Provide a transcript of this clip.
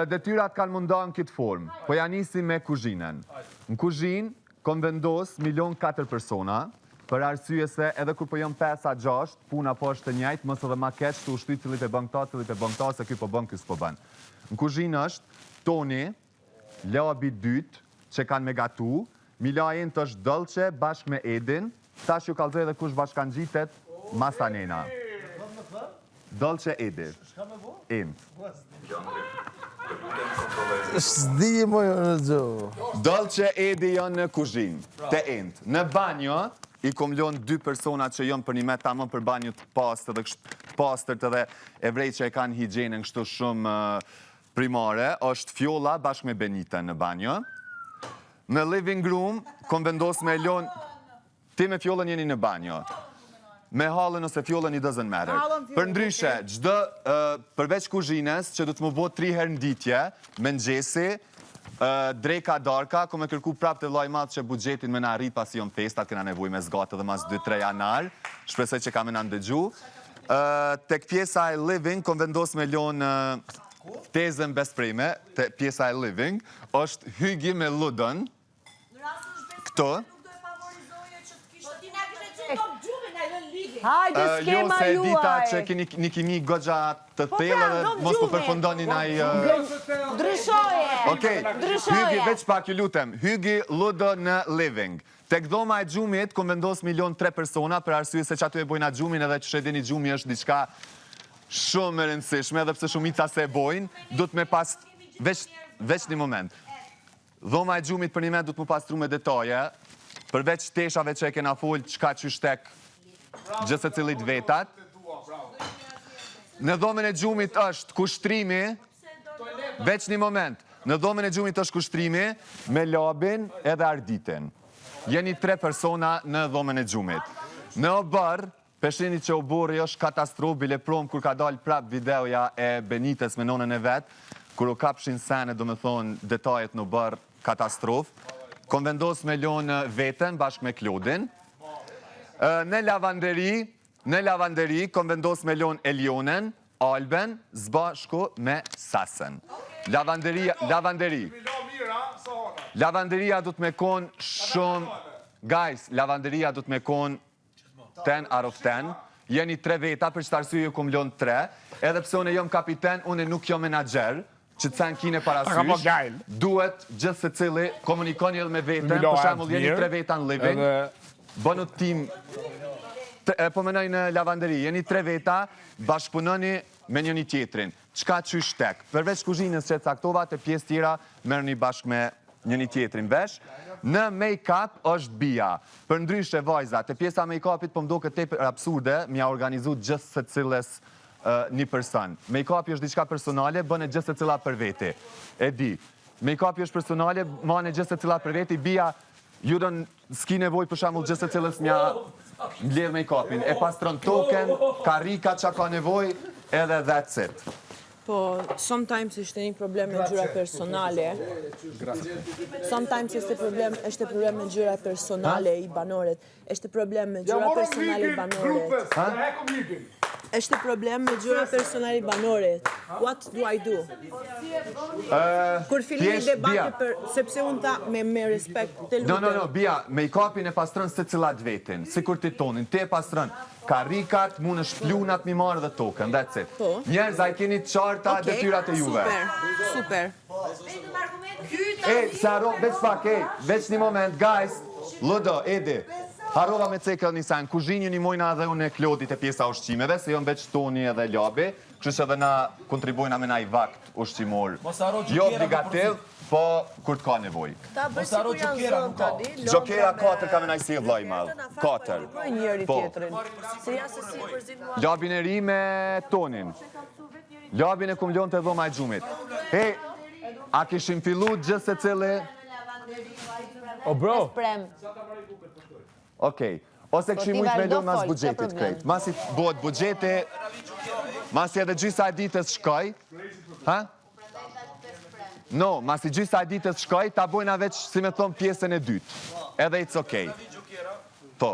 Detyrat kanë mundohen në këtë formë, po ja nisi me kuzhinën. Në kuzhinë, kom vendos 1.4 persona, për arsye se edhe kur po jam 5-6, puna po është të njëjtë, mos edhe ma keq të ushtuj cilit e bën këta, se ky po bën, ky s'po bën. Në kuzhinë është Toni, labi 2, që kanë me gatu, Milajen të është Dolce, bashkë me Edin, tash ju kalzoj edhe kush bashkan gjitet, Masanena. Dolce Edi. Ind. S'di mo jo në gjo. Dolce Edi janë në kuzhinë, të Ind. Në banjo, i kom lënë 2 persona që janë për një me tamën për banjo të pastërt edhe evrej që e kanë higjienën kështu shumë primare, është Fjolla bashkë me Benita në banjo. Në living room, kom vendos me lënë, ti me Fjollën jeni në banjo. Me hallën ose Fjollën i doesn't matter. Për ndryshe, çdo përveç kuzhinës, që do të më bëhet 3 herë në ditje, me nxesi, dreka darka, ku me kërku prap të lloj madh që buxhetin me na arrit pasi jon festat, kena nevojë me zgatë edhe mas 2-3 janar. Shpresoj që kam na ndëgju. Tek pjesa e living, kom vendos me lënë tezën besprime, te pjesa e living, është Hygi me Ludën. Këto. Hajde skema juaj. Jo se dita që një kimi gogja të thellë dhe mos po përfundoni naj... Ndryshoje. Okej, Hygi, veç pak ju lutem, Hygi Ludë në living. Tek dhoma e gjumit, kom vendos 1.3 persona, për arsye se që aty e bojna gjumin edhe që shedini gjumi është diçka shumë e rëndësishme, edhe pse shumica se e bojnë, du të me pas... Veç një moment. Dhoma e gjumit për një me du të më pastru me detaje, përveç teshave që e kena folë qka që shtek gjithë se cilit vetat. Në dhomën e gjumit është kushtrimi, veç një moment, në dhomën e gjumit është kushtrimi me labin edhe arditin. Jeni 3 persona në dhomën e gjumit. Në obër, peshini që obori është katastrof, bile prom kur ka dalë prap videoja e Benites me nonën e vetë, kur u kapshin sene, do me thonë, detajet në obër, katastrof. Kom vendos me lënë veten bashkë me Klodin. Në lavanderi, kom vendos me lënë Elionen, Alben, zbashku me Sasën. Lavanderia du të me konë shumë... Guys, lavanderia du të me konë 10 out of 10. Jeni 3 veta, për që të arsye ju kom lënë 3. Edhe pse unë jom kapiten, unë nuk jom menager, që të sen kine parasysh, duhet gjithë se cili komunikoni edhe me vetën, për shemull jeni 3 veta në living, bënu tim, po menoj në lavanderi, jeni 3 veta, bashkëpunoni me njëni tjetrin. Qka që shtek? Përveç kuzhinës që caktova, të pjesë tjera, merë një bashkë me njëni tjetrin vesh. Në make-up është Bia. Për ndryshe vajza, të pjesa make-upit po mdo këtë tepër absurde, mja organizu gjithë se cilës një person. Make-upi është diçka personale, bëne gjithë se cila për veti. E di. Make-upi është personale, mane gjithë se cila për veti. Bia, ju s'ki nevoj për shamull gjithë se cilës mja mbledh make-upin. E pastron token, karika që ka nevoj, edhe that's it. Po, sometimes ishte një problem me gjyra personale. Sometimes ishte problem me gjyra personale i banoret. Ishte problem me gjyra personale i banoret. Ishte problem me gjyra personale i banoret. What do I do? Kur filimi debati për... Sepse unë ta me respekt të lutem. No, Bia, make-upin e pastron se cilat vetin. Si kur ti tonin, ti e pastron karikat, mund është plunat mi marrë dhe token, that's it. Njerëz, a i keni qarta detyrat e juve. Super. Se haro, veç pak, veç një moment, guys, Ludo, Edi, harova me cekë një sen, kuzhinju një mojna edhe unë e Klodit e pjesa ushqimeve, se jonë veç Toni edhe Labi, kështë që edhe na kontribojna me na i vakt ushqimor. Jo obligativ, po kur t'ka nevoj. Ta bërë si ku janë zonë tani. Gjokera 4 ka me na i si e vlaj malë. 4. Njëri tjetrin. Se janë se si përzim... Labin e ri me Tonin. Labin e kum lënë të dhoma e gjumit. Hey, a kishim fillu gjithë se cili... O bro! Okej. Ose kishim ujtë me lënë mas budgetit krejt. Masi bëhet bugjeti, masi edhe gjysa e ditës shkoj. Ha? No, masi gjysa e ditës shkoj, ta bojna veç, si me thonë, pjesën e dytë. Edhe it's okej. Po.